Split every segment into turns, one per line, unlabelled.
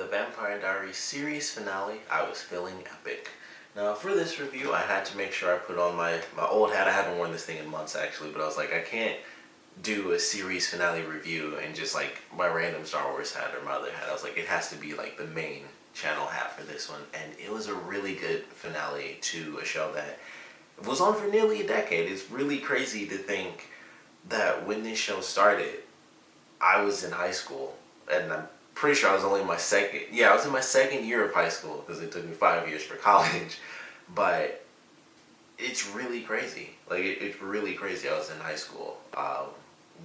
the Vampire Diaries series finale, I was feeling epic. Now for this review, I had to make sure I put on my old hat. I haven't worn this thing in months actually, but I was like, I can't do a series finale review and just like my random Star Wars hat or my other hat. I was like, it has to be like the main channel hat for this one. And it was a really good finale to a show that was on for nearly a decade. It's really crazy to think that when this show started, I was in high school, and I'm pretty sure I was only in my second. Yeah, I was in my second year of high school because it took me 5 years for college. But it's really crazy. Like it's really crazy. I was in high school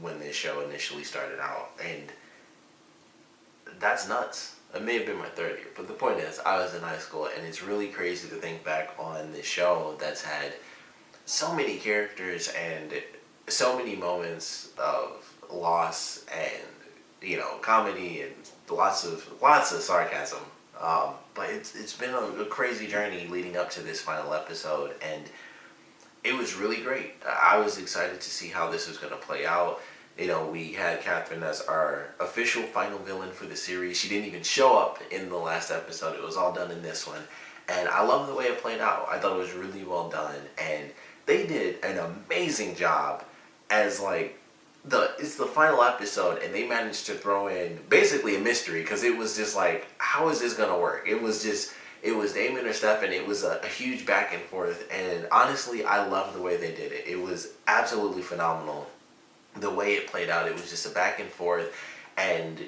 when this show initially started out, and that's nuts. It may have been my third year, but the point is, I was in high school, and it's really crazy to think back on this show that's had so many characters and so many moments of loss and comedy and lots of sarcasm. But it's been a crazy journey leading up to this final episode, and it was really great. I was excited to see how this was going to play out. We had Catherine as our official final villain for the series. She didn't even show up in the last episode. It was all done in this one. And I love the way it played out. I thought it was really well done. And they did an amazing job as it's the final episode, and they managed to throw in basically a mystery, because it was just like, how is this going to work? It was Damon or Stefan. It was a huge back and forth. And honestly, I love the way they did it. It was absolutely phenomenal. The way it played out, it was just a back and forth, and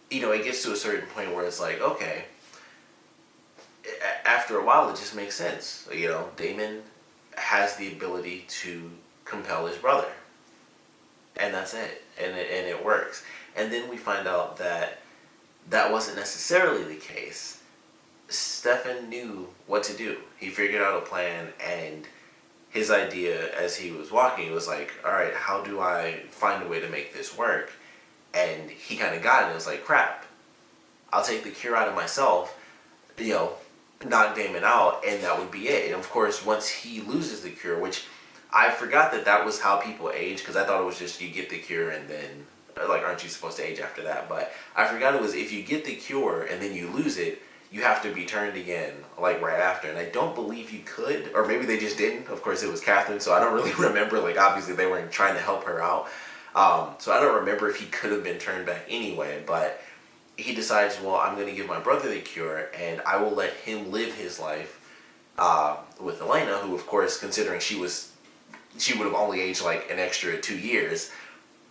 it gets to a certain point where it's like, okay, after a while it just makes sense. Damon has the ability to compel his brother, and that's it, and it works. And then we find out that that wasn't necessarily the case. Stefan knew what to do. He figured out a plan, and his idea as he was walking was like, all right, how do I find a way to make this work? And he kind of got it. It was like, crap, I'll take the cure out of myself, knock Damon out, and that would be it. And of course, once he loses the cure, which I forgot that was how people age, because I thought it was just you get the cure and then, aren't you supposed to age after that? But I forgot it was if you get the cure and then you lose it, you have to be turned again, right after. And I don't believe you could, or maybe they just didn't. Of course, it was Catherine, so I don't really remember. Obviously, they weren't trying to help her out. So I don't remember if he could have been turned back anyway. But he decides, well, I'm going to give my brother the cure, and I will let him live his life with Elena, who, of course, considering she would have only aged an extra 2 years,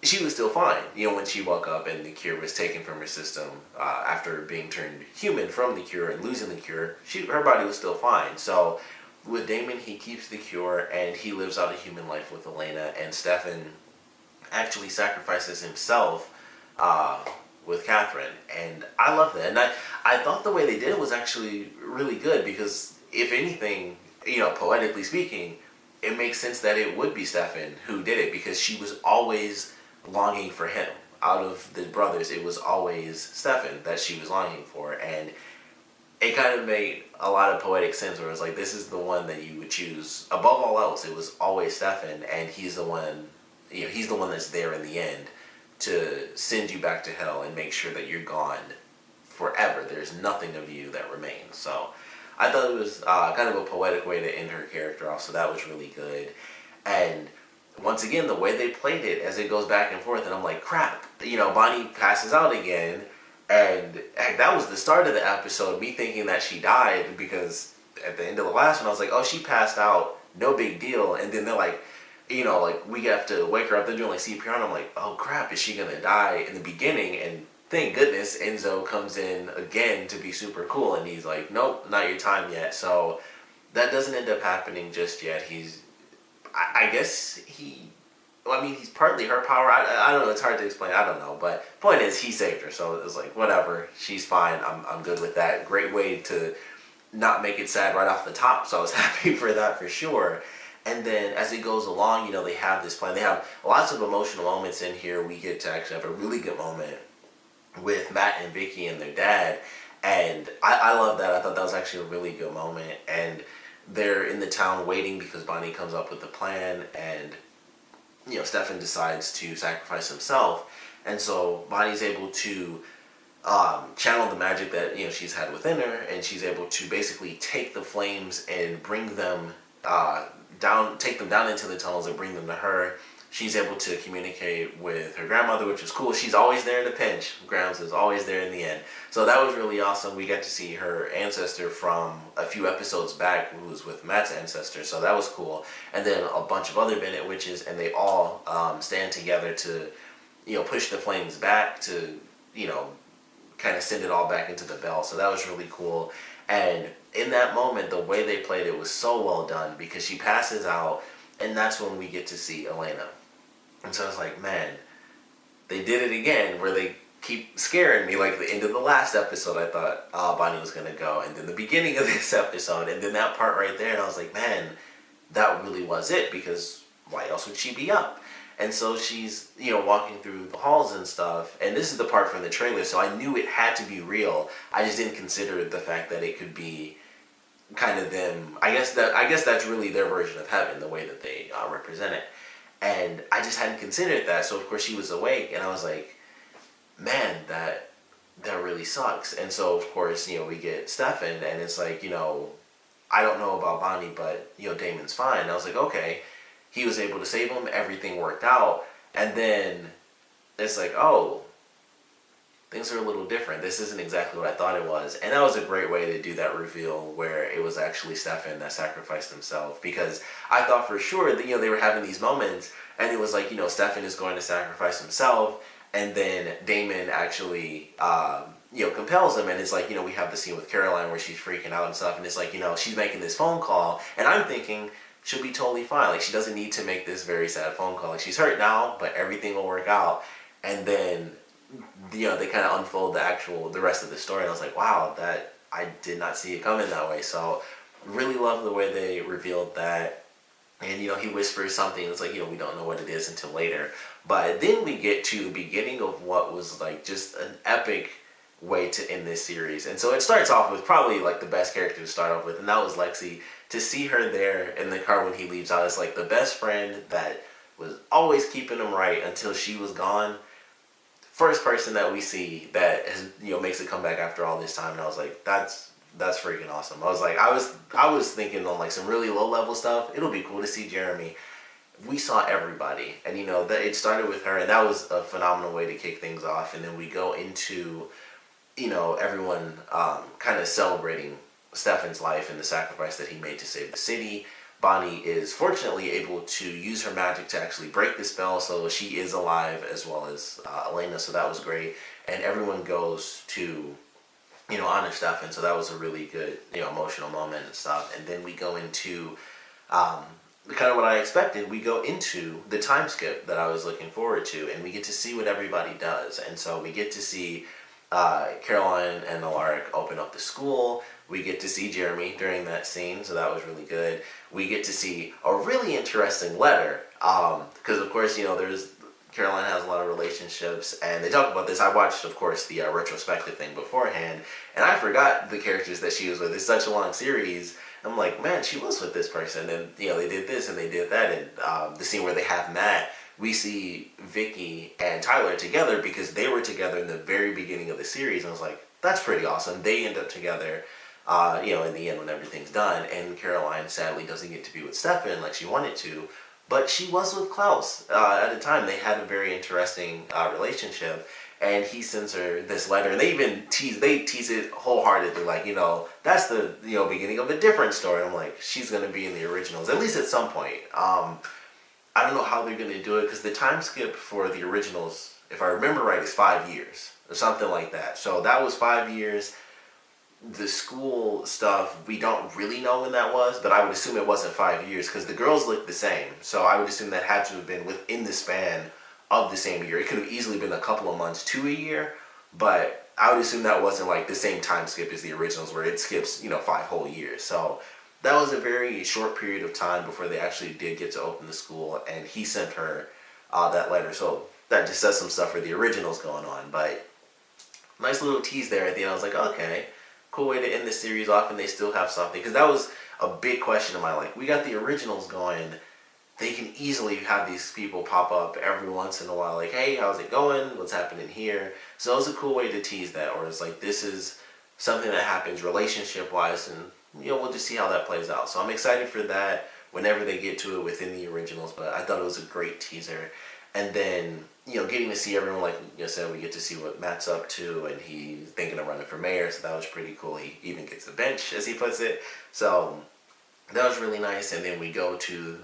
she was still fine. When she woke up and the cure was taken from her system, after being turned human from the cure and losing the cure, her body was still fine. So with Damon, he keeps the cure and he lives out a human life with Elena, and Stefan actually sacrifices himself with Catherine. And I love that. And I thought the way they did it was actually really good, because if anything, poetically speaking, it makes sense that it would be Stefan who did it, because she was always longing for him. Out of the brothers, it was always Stefan that she was longing for, and it kind of made a lot of poetic sense, where it was like, this is the one that you would choose above all else. It was always Stefan, and he's the one, he's the one that's there in the end to send you back to hell and make sure that you're gone forever. There's nothing of you that remains. So I thought it was kind of a poetic way to end her character off, so that was really good. And once again, the way they played it as it goes back and forth, and I'm like, crap, Bonnie passes out again, and heck, that was the start of the episode, me thinking that she died, because at the end of the last one, I was like, oh, she passed out, no big deal, and then they're like, we have to wake her up, they're doing CPR, and I'm like, oh crap, is she gonna die in the beginning? And thank goodness Enzo comes in again to be super cool, and he's like, nope, not your time yet. So that doesn't end up happening just yet. I guess he's partly her power. I don't know. It's hard to explain. I don't know. But point is, he saved her. So it was like, whatever. She's fine. I'm good with that. Great way to not make it sad right off the top. So I was happy for that for sure. And then as it goes along, they have this plan. They have lots of emotional moments in here. We get to actually have a really good moment with Matt and Vicky and their dad. And I love that. I thought that was actually a really good moment. And they're in the town waiting because Bonnie comes up with the plan, and Stefan decides to sacrifice himself, and so Bonnie's able to channel the magic that she's had within her, and she's able to basically take the flames and bring them down, take them down into the tunnels and bring them to her. She's able to communicate with her grandmother, which is cool. She's always there in a pinch. Grams is always there in the end. So that was really awesome. We got to see her ancestor from a few episodes back, who was with Matt's ancestor. So that was cool. And then a bunch of other Bennett witches, and they all stand together to, push the flames back to, kind of send it all back into the bell. So that was really cool. And in that moment, the way they played it was so well done, because she passes out, and that's when we get to see Elena. And so I was like, man, they did it again, where they keep scaring me. Like the end of the last episode, I thought, oh, Bonnie was going to go. And then the beginning of this episode, and then that part right there, and I was like, man, that really was it, because why else would she be up? And so she's, walking through the halls and stuff. And this is the part from the trailer, so I knew it had to be real. I just didn't consider the fact that it could be kind of them. I guess that's really their version of heaven, the way that they represent it. And I just hadn't considered that. So of course she was awake, and I was like, man, that really sucks. And so of course, we get Stefan, and it's like, I don't know about Bonnie, but Damon's fine. And I was like, okay. He was able to save him, everything worked out, and then it's like, oh, things are a little different. This isn't exactly what I thought it was. And that was a great way to do that reveal, where it was actually Stefan that sacrificed himself, because I thought for sure that, they were having these moments, and it was like, Stefan is going to sacrifice himself, and then Damon actually, compels him, and it's like, we have the scene with Caroline where she's freaking out and stuff, and it's like, she's making this phone call, and I'm thinking, she'll be totally fine. Like, she doesn't need to make this very sad phone call. Like, she's hurt now, but everything will work out. And then, they kind of unfold the rest of the story. And I was like, wow, that, I did not see it coming that way. So, really love the way they revealed that. And, he whispers something. It's like, we don't know what it is until later. But then we get to the beginning of what was, like, just an epic way to end this series. And so it starts off with probably, like, the best character to start off with, and that was Lexi. To see her there in the car when he leaves out, it's like the best friend that was always keeping him right until she was gone. First person that we see that has, makes a comeback after all this time, and I was like, that's freaking awesome. I was like, I was thinking on like some really low level stuff, it'll be cool to see Jeremy. We saw everybody, and that it started with her, and that was a phenomenal way to kick things off. And then we go into, everyone kind of celebrating Stefan's life and the sacrifice that he made to save the city. Bonnie is fortunately able to use her magic to actually break the spell, so she is alive, as well as Elena, so that was great. And everyone goes to, honor Stefan, so that was a really good, emotional moment and stuff. And then we go into kind of what I expected. We go into the time skip that I was looking forward to, and we get to see what everybody does. And so we get to see Caroline and Alaric open up the school. We get to see Jeremy during that scene, so that was really good. We get to see a really interesting letter, because of course, Caroline has a lot of relationships, and they talk about this. I watched, of course, the retrospective thing beforehand, and I forgot the characters that she was with. It's such a long series. I'm like, man, she was with this person, and they did this and they did that, and the scene where they have Matt, we see Vicky and Tyler together because they were together in the very beginning of the series, and I was like, that's pretty awesome. They end up together, in the end when everything's done, and Caroline sadly doesn't get to be with Stefan like she wanted to, but she was with Klaus at the time. They had a very interesting relationship, and he sends her this letter, and they even tease it wholeheartedly, like, that's the beginning of a different story. I'm like, she's gonna be in the originals at least at some point. I don't know how they're gonna do it, because the time skip for the originals, if I remember right, is 5 years or something like that. So that was 5 years. The school stuff, we don't really know when that was, but I would assume it wasn't 5 years, because the girls look the same. So I would assume that had to have been within the span of the same year. It could have easily been a couple of months to a year, but I would assume that wasn't like the same time skip as the originals, where it skips 5 whole years. So that was a very short period of time before they actually did get to open the school, and he sent her that letter. So that just says some stuff for the originals going on. But nice little tease there at the end. I was like, okay, cool way to end the series off, and they still have something, because that was a big question of mine. Like, we got the originals going, they can easily have these people pop up every once in a while, like, hey, how's it going? What's happening here? So it was a cool way to tease that, or it's like, this is something that happens relationship wise, and we'll just see how that plays out. So I'm excited for that whenever they get to it within the originals. But I thought it was a great teaser, and then getting to see everyone, like you said, we get to see what Matt's up to, and he's thinking of running for mayor, so that was pretty cool. He even gets a bench, as he puts it. So that was really nice. And then we go to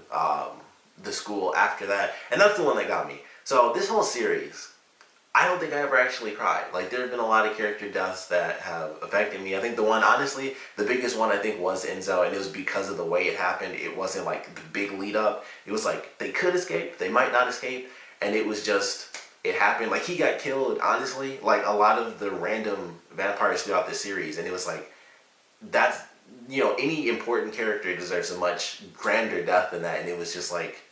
the school after that, and that's the one that got me. So this whole series, I don't think I ever actually cried. Like, there have been a lot of character deaths that have affected me. I think the one, honestly, the biggest one I think was Enzo, and it was because of the way it happened. It wasn't like the big lead up. It was like, they could escape, they might not escape, and it was just, it happened. Like, he got killed, honestly, like a lot of the random vampires throughout the series, and it was like, that's, any important character deserves a much grander death than that, and it was just like,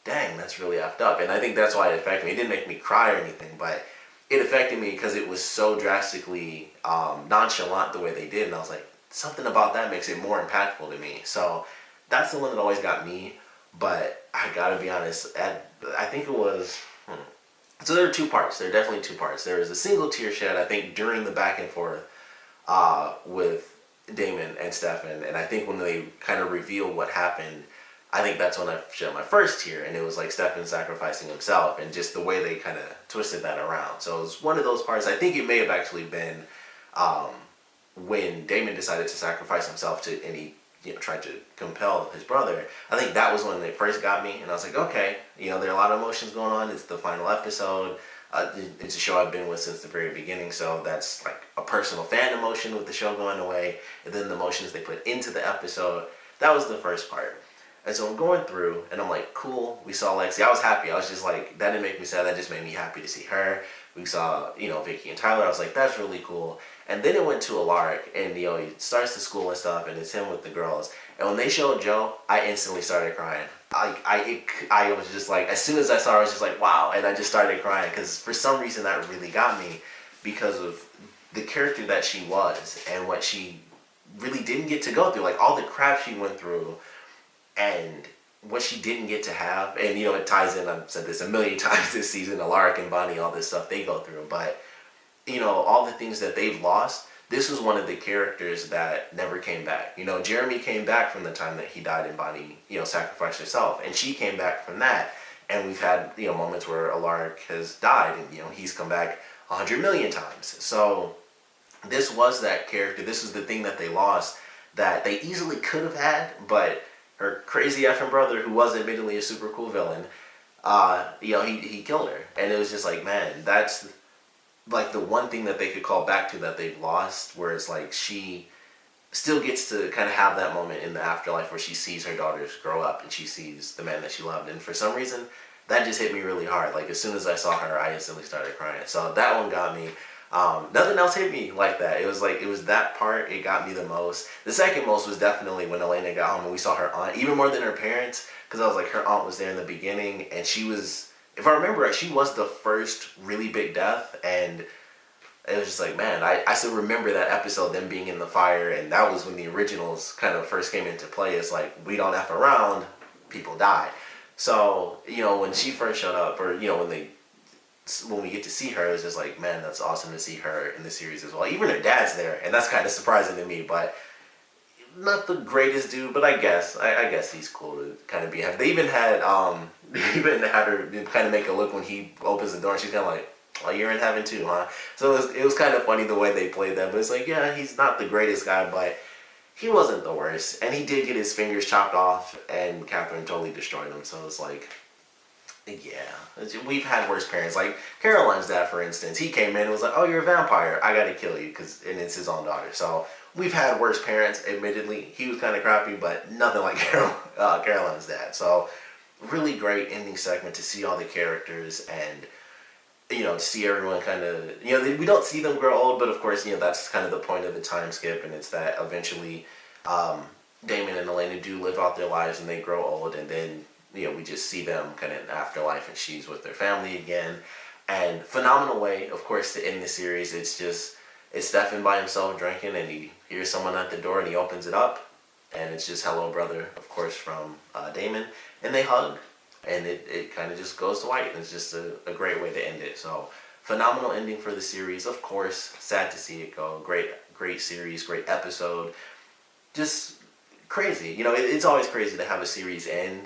dang, that's really effed up. And I think that's why it affected me. It didn't make me cry or anything, but it affected me because it was so drastically nonchalant the way they did. And I was like, something about that makes it more impactful to me. So that's the one that always got me. But I gotta be honest, I think it was... So there are two parts. There are definitely two parts. There was a single tear shed, I think, during the back and forth with Damon and Stefan. And I think when they kind of revealed what happened, I think that's when I shed my first tear, and it was like Stefan sacrificing himself, and just the way they kind of twisted that around. So it was one of those parts. I think it may have actually been when Damon decided to sacrifice himself and he tried to compel his brother. I think that was when they first got me, and I was like, okay, there are a lot of emotions going on. It's the final episode. It's a show I've been with since the very beginning, so that's like a personal fan emotion with the show going away, and then the emotions they put into the episode. That was the first part. And so I'm going through, and I'm like, cool, we saw Lexi. I was happy. I was just like, that didn't make me sad. That just made me happy to see her. We saw, Vicky and Tyler. I was like, that's really cool. And then it went to Alaric, and, he starts the school and stuff, and it's him with the girls. And when they showed Joe, I instantly started crying. I was just like, as soon as I saw her, I was just like, wow. And I just started crying, because for some reason that really got me, because of the character that she was, and what she really didn't get to go through. Like, all the crap she went through, and what she didn't get to have, and it ties in, I've said this a million times this season, Alaric and Bonnie, all this stuff they go through, but all the things that they've lost, this was one of the characters that never came back. Jeremy came back from the time that he died, and Bonnie sacrificed herself, and she came back from that, and we've had moments where Alaric has died, and he's come back 100 million times. So this was that character. This was the thing that they lost that they easily could have had, but her crazy effing brother, who was admittedly a super cool villain, he killed her. And it was just like, man, that's like the one thing that they could call back to that they've lost, where it's like she still gets to kind of have that moment in the afterlife where she sees her daughters grow up and she sees the man that she loved. And for some reason, that just hit me really hard. Like, as soon as I saw her, I instantly started crying. So that one got me. Nothing else hit me like that. It was that part, it got me the most. The second most was definitely when Elena got home and we saw her aunt, even more than her parents, because I was like, her aunt was there in the beginning, and she was, if I remember right, she was the first really big death, and it was just like, man, I still remember that episode, them being in the fire, and that was when the originals kind of first came into play. It's like, we don't F around, people die. So, when she first showed up, or, when we get to see her, it's just like, man, that's awesome to see her in the series as well. Even her dad's there, and that's kind of surprising to me, but not the greatest dude, but I guess he's cool to kind of be. They even had her kind of make a look when he opens the door, and she's kind of like, oh, you're in heaven too, huh? So it was kind of funny the way they played that, but it's like, yeah, he's not the greatest guy, but he wasn't the worst, and he did get his fingers chopped off, and Catherine totally destroyed him, so it's like, yeah, we've had worse parents. Like Caroline's dad, for instance, he came in and was like, oh, you're a vampire, I gotta kill you, and it's his own daughter. So we've had worse parents, admittedly. He was kind of crappy, but nothing like Caroline's dad. So really great ending segment to see all the characters, and to see everyone kind of, we don't see them grow old, but of course, that's kind of the point of the time skip, and it's that eventually Damon and Elena do live out their lives and they grow old, and then we just see them kind of in afterlife, and she's with their family again. And phenomenal way, of course, to end the series. It's Stefan by himself drinking, and he hears someone at the door, and he opens it up, and it's just hello brother, of course, from Damon, and they hug, and it kind of just goes to white, and it's just a great way to end it. So phenomenal ending for the series. Of course, sad to see it go. Great series, great episode. Just crazy. You know, it's always crazy to have a series end,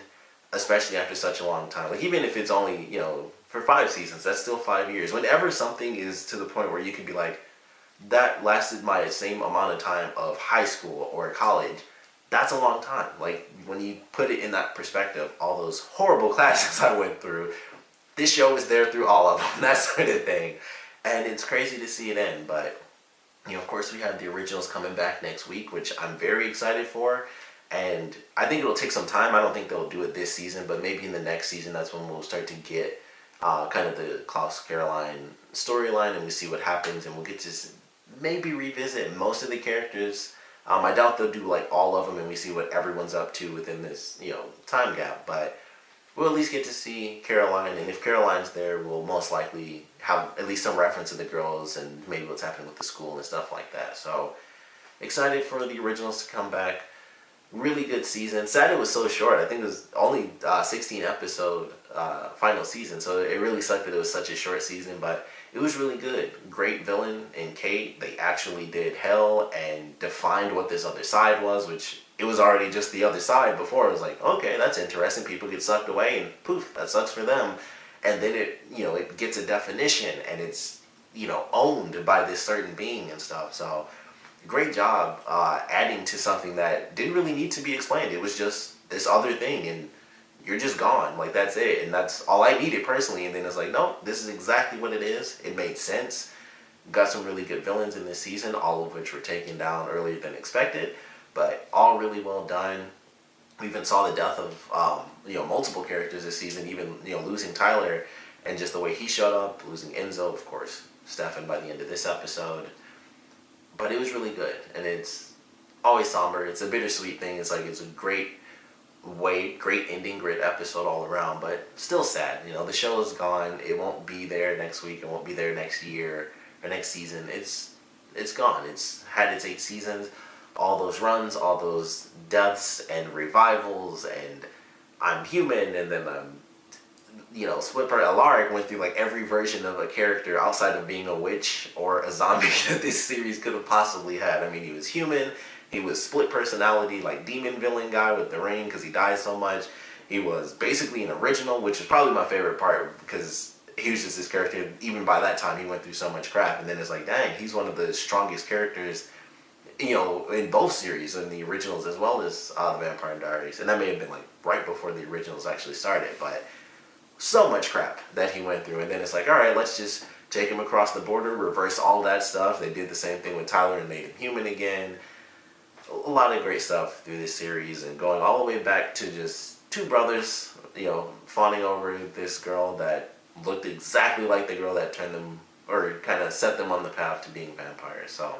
especially after such a long time. Like, even if it's only, you know, for 5 seasons, that's still 5 years. Whenever something is to the point where you can be like, that lasted my same amount of time of high school or college, that's a long time. Like, when you put it in that perspective, all those horrible classes I went through, this show is there through all of them, that sort of thing. And it's crazy to see it end, but, you know, of course we have the originals coming back next week, which I'm very excited for. And I think it'll take some time. I don't think they'll do it this season, but maybe in the next season, that's when we'll start to get kind of the Klaus Caroline storyline, and we see what happens, and we'll get to maybe revisit most of the characters. I doubt they'll do like all of them, and we see what everyone's up to within this, you know, time gap. But we'll at least get to see Caroline, and if Caroline's there, we'll most likely have at least some reference to the girls and maybe what's happening with the school and stuff like that. So excited for the originals to come back. Really good season. Sad it was so short. I think it was only 16 episode final season, so it really sucked that it was such a short season, but it was really good. Great villain in Kate. They actually did hell and defined what this other side was, which it was already just the other side before. It was like, okay, that's interesting. People get sucked away and poof, that sucks for them. And then it, you know, it gets a definition and it's, you know, owned by this certain being and stuff. So great job adding to something that didn't really need to be explained. It was just this other thing, and you're just gone. Like, that's it. And that's all I needed personally. And then it's like, no, this is exactly what it is. It made sense. Got some really good villains in this season, all of which were taken down earlier than expected, but all really well done. We even saw the death of you know, multiple characters this season, even, you know, losing Tyler and just the way he showed up, losing Enzo, of course, Stefan by the end of this episode. But it was really good, and it's always somber. It's a bittersweet thing. It's like, it's a great ending, great episode all around, but still sad. You know, the show is gone. It won't be there next week. It won't be there next year or next season. It's gone. It's had its 8 seasons, all those runs, all those deaths and revivals, and I'm human, and then I'm, you know, Alaric went through like every version of a character outside of being a witch or a zombie that this series could have possibly had. I mean, he was human, he was split personality, like demon villain guy with the ring because he died so much. He was basically an original, which is probably my favorite part because he was just this character. Even by that time, he went through so much crap, and then it's like, dang, he's one of the strongest characters, you know, in both series, in the originals as well as the Vampire Diaries. And that may have been like right before the originals actually started, but so much crap that he went through. And then it's like, all right, let's just take him across the border, reverse all that stuff. They did the same thing with Tyler and made him human again. A lot of great stuff through this series, and going all the way back to just 2 brothers, you know, fawning over this girl that looked exactly like the girl that turned them, or kind of set them on the path to being vampires. So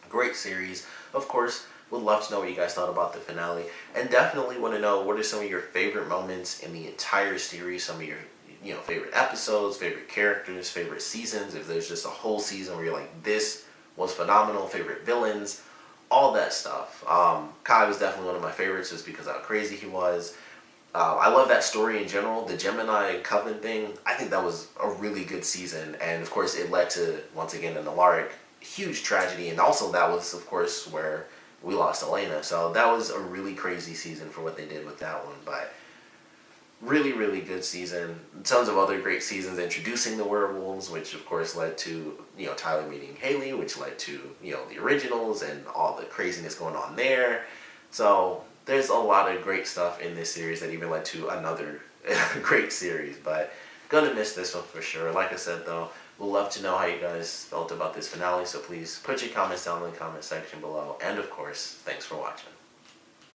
great series. Of course, would love to know what you guys thought about the finale, and definitely want to know what are some of your favorite moments in the entire series, some of your, you know, favorite episodes, favorite characters, favorite seasons. If there's just a whole season where you're like, this was phenomenal, favorite villains, all that stuff. Kai was definitely one of my favorites just because of how crazy he was. I love that story in general. The Gemini Coven thing, I think that was a really good season, and of course it led to, once again, an Alaric huge tragedy, and also that was, of course, where we lost Elena. So that was a really crazy season for what they did with that one, but really, really good season. Tons of other great seasons introducing the werewolves, which of course led to, you know, Tyler meeting Haley, which led to, you know, the originals and all the craziness going on there. So there's a lot of great stuff in this series that even led to another great series, but gonna miss this one for sure. Like I said though, we'll love to know how you guys felt about this finale, so please put your comments down in the comment section below, and of course, thanks for watching.